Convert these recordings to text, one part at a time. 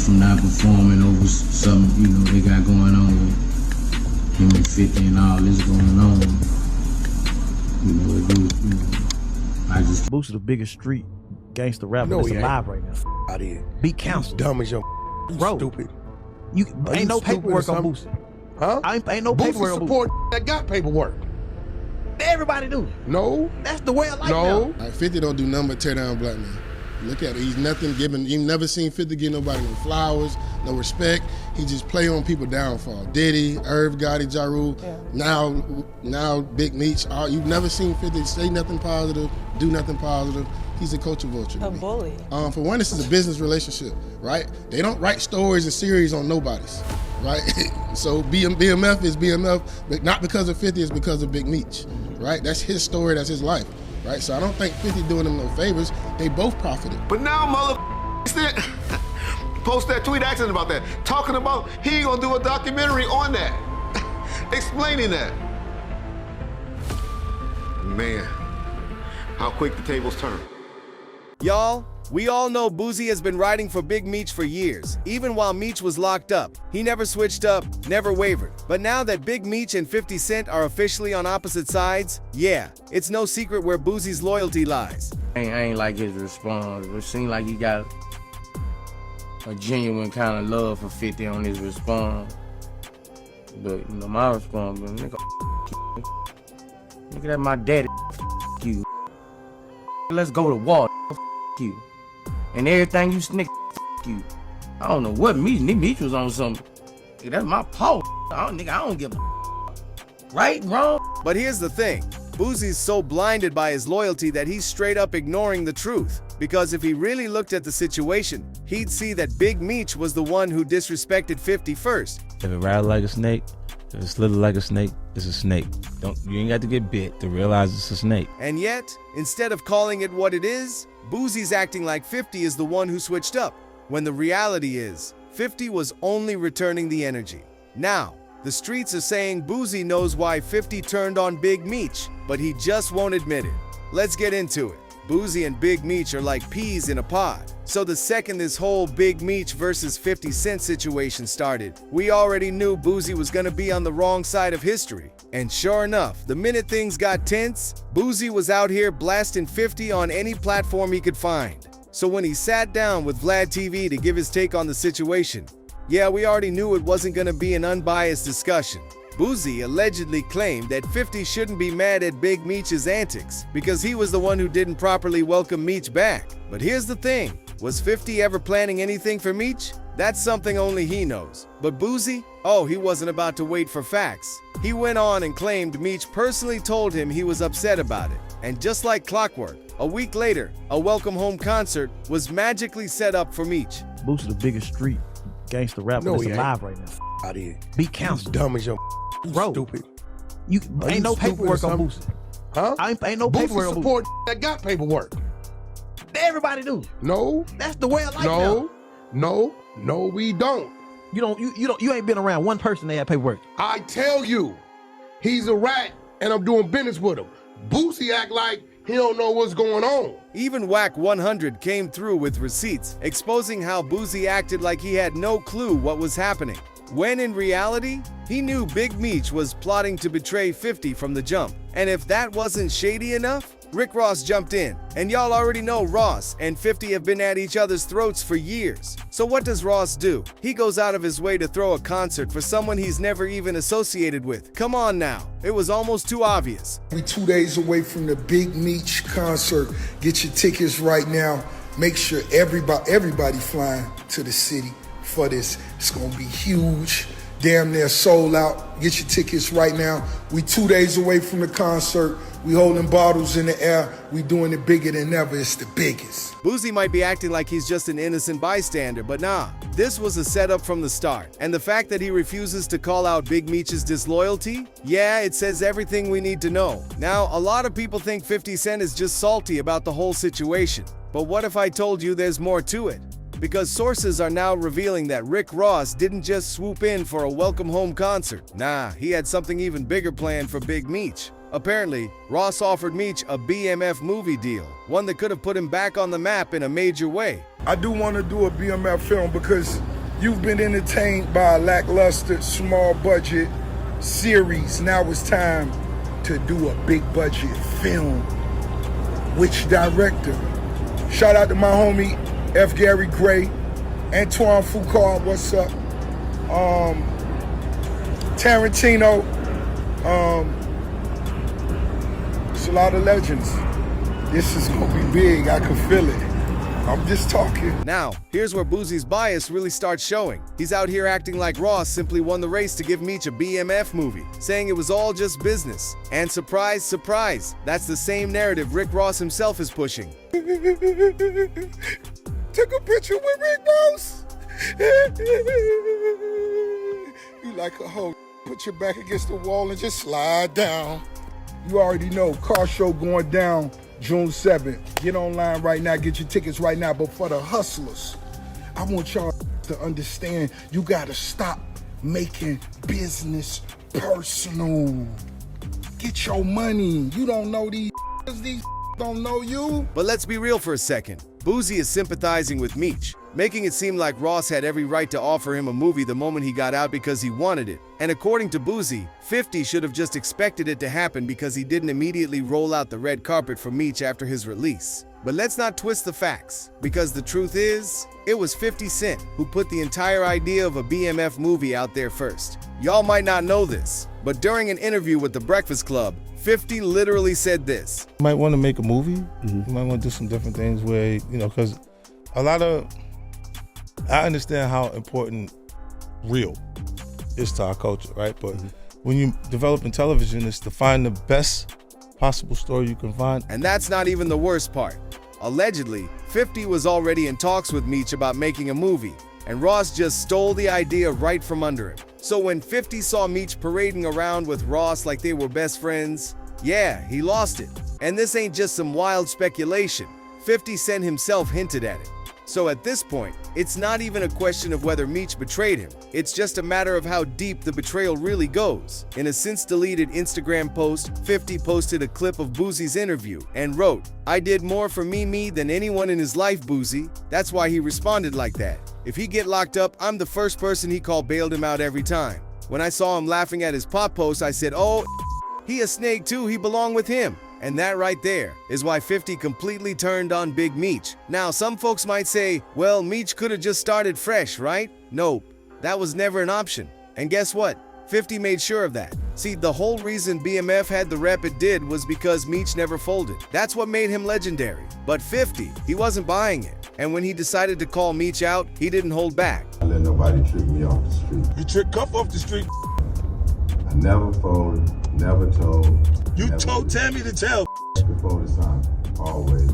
from not performing over something, you know, they got going on with him and 50 and all this going on. You know, it was, you know, I just... Boosie the biggest street gangster rapper that's alive right now. Out here. Be counseled. Dumb as your bro. Stupid. You ain't no paperwork on Boosie. Huh? Ain't no paperwork on Boosie. Support that got paperwork. Everybody do. No. That's the way of life now. Like 50 don't do nothing but tear down black men. Look at it. He's nothing giving. You've never seen 50 give nobody no flowers, no respect. He just play on people downfall. Diddy, Irv Gotti, Ja Rule, now Big Meech. You've never seen 50 say nothing positive, do nothing positive. He's a culture vulture. A bully. For one, this is a business relationship, right? They don't write stories and series on nobodies, right? So BMF is BMF, but not because of 50, it's because of Big Meech, right? That's his story, that's his life, right? So I don't think 50 doing them no favors. They both profited. But now, post that tweet asking about that, talking about he ain't gonna do a documentary on that, explaining that. Man, how quick the tables turn. Y'all, we all know Boosie has been riding for Big Meech for years, even while Meech was locked up. He never switched up, never wavered. But now that Big Meech and 50 Cent are officially on opposite sides, yeah, it's no secret where Boosie's loyalty lies. I ain't like his response. It seemed like he got a genuine kind of love for 50 on his response. But, you know, my response was, nigga, you. Nigga, that's my daddy, you. Let's go to war, you. And everything you snick, you. I don't know what Meech was on something. Nigga, that's my paw. I don't give a right, wrong. But here's the thing. Boosie's so blinded by his loyalty that he's straight up ignoring the truth. Because if he really looked at the situation, he'd see that Big Meech was the one who disrespected 50 first. If it rattled like a snake, if it slithered like a snake, it's a snake. You ain't got to get bit to realize it's a snake. And yet, instead of calling it what it is, Boosie's acting like 50 is the one who switched up, when the reality is, 50 was only returning the energy. Now, the streets are saying Boosie knows why 50 turned on Big Meech, but he just won't admit it. Let's get into it. Boosie and Big Meech are like peas in a pod. So the second this whole Big Meech versus 50 Cent situation started, we already knew Boosie was gonna be on the wrong side of history. And sure enough, the minute things got tense, Boosie was out here blasting 50 on any platform he could find. So when he sat down with Vlad TV to give his take on the situation, yeah, we already knew it wasn't gonna be an unbiased discussion. Boosie allegedly claimed that 50 shouldn't be mad at Big Meech's antics because he was the one who didn't properly welcome Meech back. But here's the thing, was 50 ever planning anything for Meech? That's something only he knows. But Boosie? Oh, he wasn't about to wait for facts. He went on and claimed Meech personally told him he was upset about it. And just like clockwork, a week later, a welcome home concert was magically set up for Meech. Boosie the biggest street gangster rapper that's alive right now. Out here. Be counseled. Dumb as your bro. Stupid. You ain't no paperwork on Boosie. Huh? Ain't no paperwork on Boosie. Support that got paperwork. Everybody do. No. That's the way of life now. No, we don't. You ain't been around one person that had paperwork. I tell you, he's a rat and I'm doing business with him. Boosie act like he don't know what's going on. Even Whack 100 came through with receipts, exposing how Boosie acted like he had no clue what was happening. When in reality, he knew Big Meech was plotting to betray 50 from the jump. And if that wasn't shady enough, Rick Ross jumped in. And y'all already know Ross and 50 have been at each other's throats for years. So what does Ross do? He goes out of his way to throw a concert for someone he's never even associated with. Come on now, it was almost too obvious. We 2 days away from the Big Meech concert. Get your tickets right now. Make sure everybody flying to the city for this. It's gonna be huge. Damn near sold out. Get your tickets right now. We 2 days away from the concert. We holding bottles in the air. We doing it bigger than ever. It's the biggest. Boosie might be acting like he's just an innocent bystander, but nah. This was a setup from the start. And the fact that he refuses to call out Big Meech's disloyalty? Yeah, it says everything we need to know. Now, a lot of people think 50 Cent is just salty about the whole situation. But what if I told you there's more to it? Because sources are now revealing that Rick Ross didn't just swoop in for a welcome home concert. Nah, he had something even bigger planned for Big Meech. Apparently, Ross offered Meech a BMF movie deal, one that could have put him back on the map in a major way. I do want to do a BMF film because You've been entertained by a lackluster, small budget series. Now it's time to do a big budget film. Which director? Shout out to my homie F. Gary Gray, Antoine Fuqua, what's up? Tarantino. It's a lot of legends. This is gonna be big, I can feel it. I'm just talking. Now, here's where Boosie's bias really starts showing. He's out here acting like Ross simply won the race to give Meech a BMF movie, saying it was all just business. And surprise, surprise, that's the same narrative Rick Ross himself is pushing. Took a picture with Rick Ross. You like a hoe. Put your back against the wall and just slide down. You already know, car show going down June 7th. Get online right now, get your tickets right now. But for the hustlers, I want y'all to understand you gotta stop making business personal. Get your money. You don't know these don't know you. But let's be real for a second. Boosie is sympathizing with Meech, making it seem like Ross had every right to offer him a movie the moment he got out because he wanted it. And according to Boosie, 50 should have just expected it to happen because he didn't immediately roll out the red carpet for Meech after his release. But let's not twist the facts, because the truth is, it was 50 Cent who put the entire idea of a BMF movie out there first. Y'all might not know this, but during an interview with The Breakfast Club, 50 literally said this. You might want to make a movie. You might want to do some different things where, because a lot of, I understand how important real is to our culture, right? But when you develop in television, it's to find the best possible story you can find. And that's not even the worst part. Allegedly, 50 was already in talks with Meech about making a movie, and Ross just stole the idea right from under him. So when 50 saw Meech parading around with Ross like they were best friends, yeah, he lost it. And this ain't just some wild speculation. 50 Cent himself hinted at it. So at this point, it's not even a question of whether Meech betrayed him. It's just a matter of how deep the betrayal really goes. In a since-deleted Instagram post, 50 posted a clip of Boosie's interview and wrote, "I did more for me than anyone in his life, Boosie." That's why he responded like that. If he get locked up, I'm the first person he called bailed him out every time. When I saw him laughing at his pop post, I said, oh, he a snake too, he belong with him. And that right there is why 50 completely turned on Big Meech. Now, some folks might say, well, Meech could have just started fresh, right? Nope, that was never an option. And guess what? 50 made sure of that. See, the whole reason BMF had the rep it did was because Meech never folded. That's what made him legendary. But 50, he wasn't buying it. And when he decided to call Meech out, he didn't hold back. I let nobody trick me off the street. You trick Cuff off the street. I never folded, never told. You never told Tammy to tell. Before the sign, always.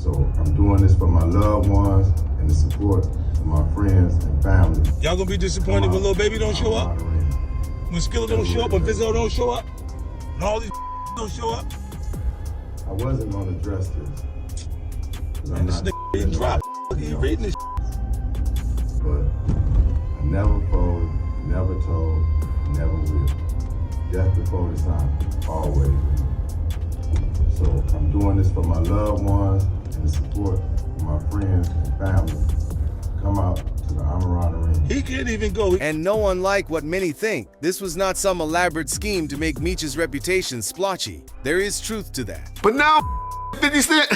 So I'm doing this for my loved ones and the support of my friends and family. Y'all gonna be disappointed when Lil Baby don't show up? When Skilla don't show up, when Fizzo don't show up? And all these don't show up? I wasn't gonna address this. And this nigga getting dropped. Look at you reading this. But I never folded, never told, never will. Death before the sign, always. So I'm doing this for my loved ones and the support of my friends and family. Come out to the Amarana Arena. He can't even go. And no unlike what many think, this was not some elaborate scheme to make Meech's reputation splotchy. There is truth to that. But now 50 Cent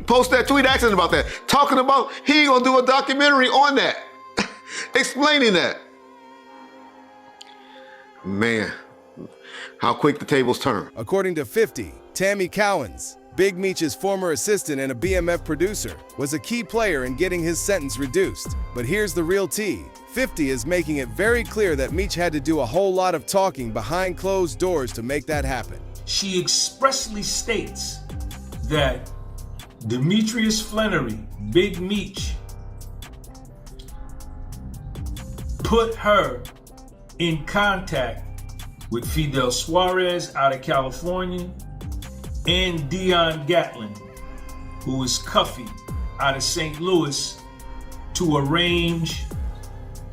post that tweet asking about that, talking about he ain't gonna do a documentary on that, explaining that. Man, how quick the tables turn. According to 50, Tammy Cowins, Big Meech's former assistant and a BMF producer, was a key player in getting his sentence reduced. But here's the real tea. 50 is making it very clear that Meech had to do a whole lot of talking behind closed doors to make that happen. She expressly states that Demetrius Flannery, Big Meech, put her in contact with Fidel Suarez out of California and Dion Gatlin, who is Cuffy out of St. Louis, to arrange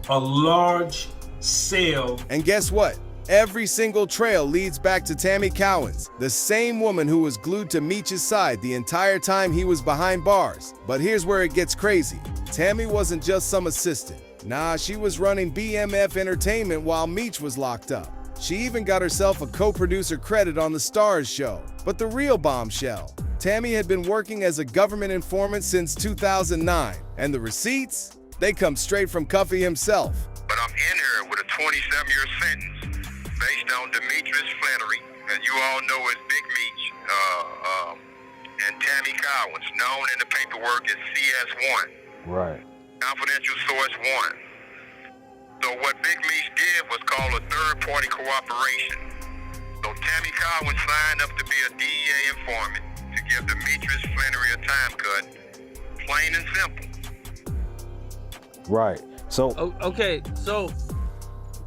a large sale. And guess what? Every single trail leads back to Tammy Cowins, the same woman who was glued to Meech's side the entire time he was behind bars. But here's where it gets crazy. Tammy wasn't just some assistant. Nah, she was running BMF Entertainment while Meech was locked up. She even got herself a co-producer credit on the Stars show. But the real bombshell, Tammy had been working as a government informant since 2009, and the receipts, they come straight from Cuffy himself. But I'm in here with a 27-year sentence based on Demetrius Flannery, and you all know as Big Meech, and Tammy Cowins, known in the paperwork as CS1. Right. Confidential source 1. So what Big Meech did was call a third-party cooperation. So Tammy Cowins signed up to be a DEA informant to give Demetrius Flannery a time cut, plain and simple. Right. So Okay, so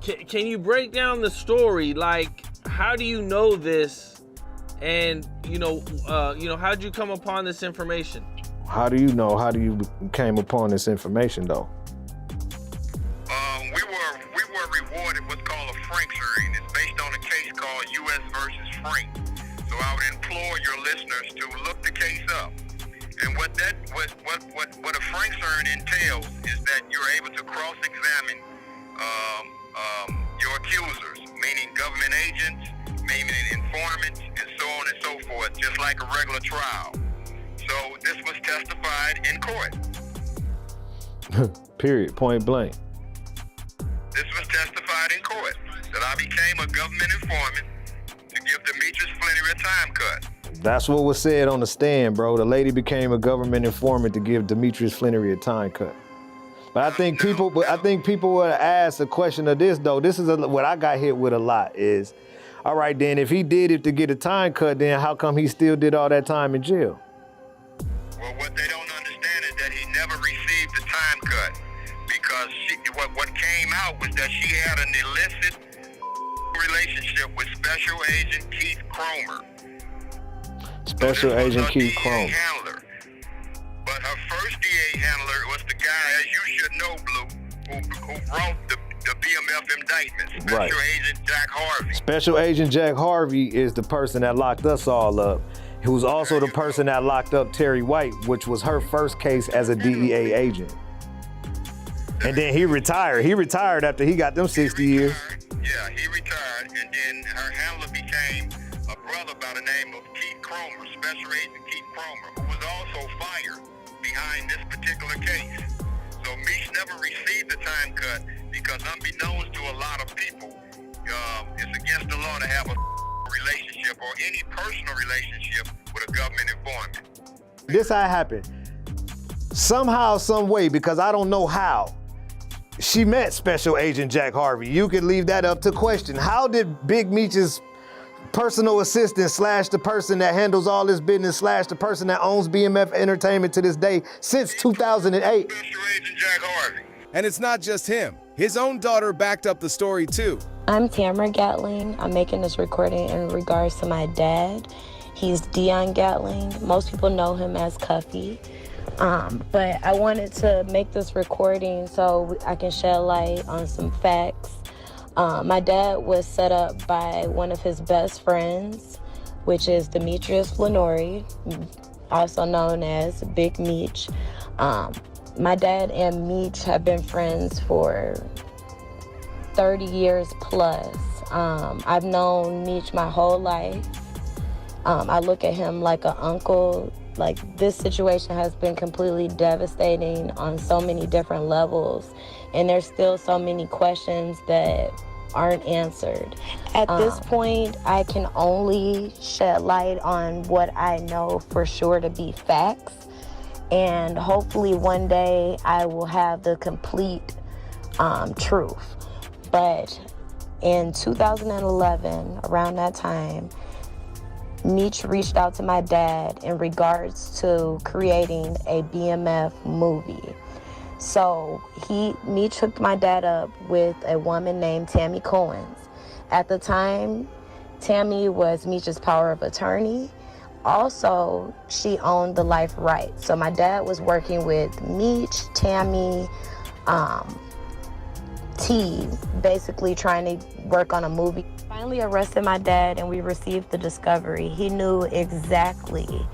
can you break down the story? Like, how do you know this? And how'd you come upon this information? how do you know? How do you came upon this information though? We were rewarded what's called a Franks hearing. It's based on a case called U.S. versus Frank. So I would implore your listeners to look the case up. And what a Franks hearing entails is that you're able to cross-examine your accusers, meaning government agents, meaning informants, and so on and so forth, just like a regular trial. So this was testified in court. Period. Point blank. This was testified in court that I became a government informant to give Demetrius Flannery a time cut. That's what was said on the stand, bro. The lady became a government informant to give Demetrius Flannery a time cut. But I think people would ask a question of this though. This is what I got hit with a lot is, all right, then if he did it to get a time cut, then how come he still did all that time in jail? Well, what they don't understand is that he never received the time cut because what came out was that she had an illicit relationship with Special Agent Keith Cromer. Special Agent Keith Cromer. Handler. But her first DA handler was the guy, as you should know, Blue, who wrote the BMF indictment, Special Agent Jack Harvey. Special Agent Jack Harvey is the person that locked us all up. He was also the person that locked up Terry White, which was her first case as a DEA agent. And then he retired. He retired after he got them 60 years. Yeah, he retired, and then her handler became a brother by the name of Keith Cromer, Special Agent Keith Cromer, who was also fired behind this particular case. So Meech never received the time cut because unbeknownst to a lot of people, it's against the law to have a relationship or any personal relationship with a government informant. This how it happened. Somehow, some way, because I don't know how, she met Special Agent Jack Harvey. You could leave that up to question. How did Big Meech's personal assistant / the person that handles all this business / the person that owns BMF Entertainment to this day since 2008? Special Agent Jack Harvey. And it's not just him. His own daughter backed up the story too. I'm Tamara Gatling. I'm making this recording in regards to my dad. He's Dion Gatling. Most people know him as Cuffy. But I wanted to make this recording so I can shed light on some facts. My dad was set up by one of his best friends, which is Demetrius Flannery, also known as Big Meech. My dad and Meech have been friends for 30 years plus. I've known Meech my whole life. I look at him like an uncle. Like, this situation has been completely devastating on so many different levels, and there's still so many questions that aren't answered. At this point, I can only shed light on what I know for sure to be facts, and hopefully one day I will have the complete truth. But in 2011, around that time, Meech reached out to my dad in regards to creating a BMF movie. So Meech hooked my dad up with a woman named Tammy Cowins. At the time, Tammy was Meech's power of attorney. Also, she owned the life rights. So my dad was working with Meech, Tammy, T, basically trying to work on a movie. Finally arrested my dad and we received the discovery. He knew exactly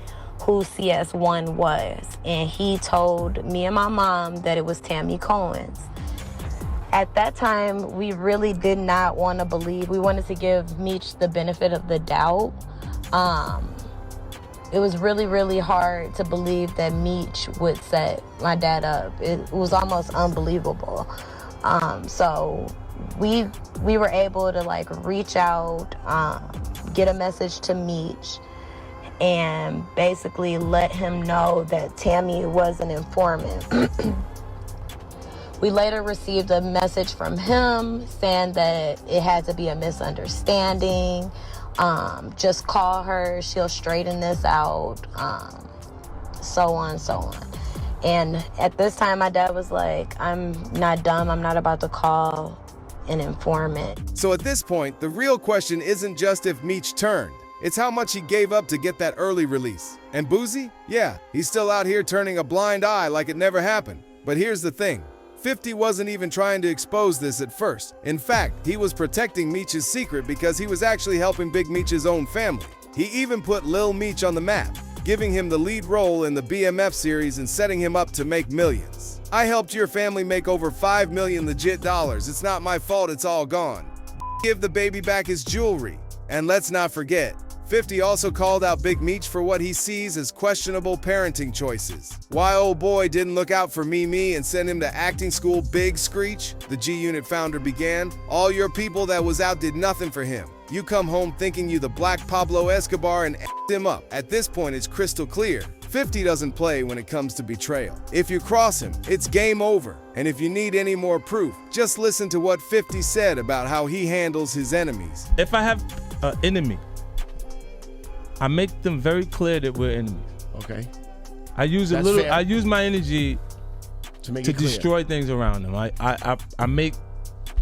who CS1 was, and he told me and my mom that it was Tammy Cowins. At that time, we really did not want to believe. We wanted to give Meech the benefit of the doubt. It was really, really hard to believe that Meech would set my dad up. It was almost unbelievable. So we were able to like reach out, get a message to Meech, and basically let him know that Tammy was an informant. We later received a message from him saying that it had to be a misunderstanding. Just call her, she'll straighten this out, so on, so on. And at this time, my dad was like, I'm not dumb, I'm not about to call an informant. So at this point, the real question isn't just if Meech turned, it's how much he gave up to get that early release. And Boosie? Yeah, he's still out here turning a blind eye like it never happened. But here's the thing. 50 wasn't even trying to expose this at first. In fact, he was protecting Meech's secret because he was actually helping Big Meech's own family. He even put Lil Meech on the map, giving him the lead role in the BMF series and setting him up to make millions. I helped your family make over 5 million legit dollars. It's not my fault it's all gone. Give the baby back his jewelry. And let's not forget, 50 also called out Big Meech for what he sees as questionable parenting choices. Why old boy didn't look out for me and send him to acting school, Big Screech, the G-Unit founder began. All your people that was out did nothing for him. You come home thinking you the Black Pablo Escobar and him up. At this point, it's crystal clear. 50 doesn't play when it comes to betrayal. If you cross him, it's game over. And if you need any more proof, just listen to what 50 said about how he handles his enemies. If I have an enemy, I make them very clear that we're enemies. Okay. I use Fair. I use my energy to make to it clear. destroy things around them. I make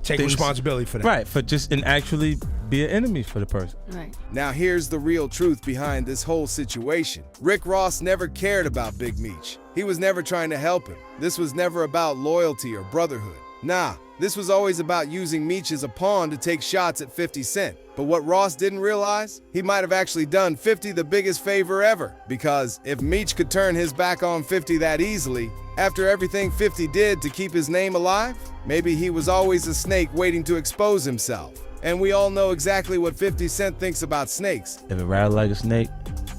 Take things, responsibility for that. Right, for just and actually be an enemy for the person. Right. Now here's the real truth behind this whole situation. Rick Ross never cared about Big Meech. He was never trying to help him. This was never about loyalty or brotherhood. Nah, this was always about using Meech as a pawn to take shots at 50 Cent. But what Ross didn't realize, he might have actually done 50 the biggest favor ever. Because if Meech could turn his back on 50 that easily, after everything 50 did to keep his name alive, maybe he was always a snake waiting to expose himself. And we all know exactly what 50 Cent thinks about snakes. If it rattle like a snake,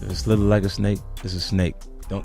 if it's little like a snake, it's a snake.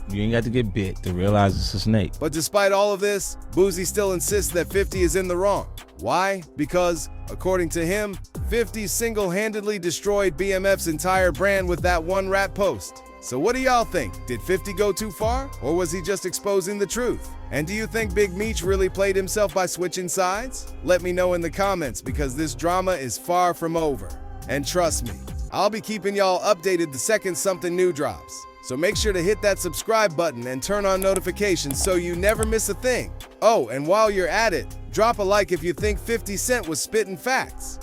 You ain't got to get bit to realize it's a snake. But despite all of this, Boosie still insists that 50 is in the wrong. Why? Because, according to him, 50 single-handedly destroyed BMF's entire brand with that one rap post. So what do y'all think? Did 50 go too far? Or was he just exposing the truth? And do you think Big Meech really played himself by switching sides? Let me know in the comments because this drama is far from over. And trust me, I'll be keeping y'all updated the second something new drops. So make sure to hit that subscribe button and turn on notifications so you never miss a thing. Oh, and while you're at it, drop a like if you think 50 Cent was spitting facts.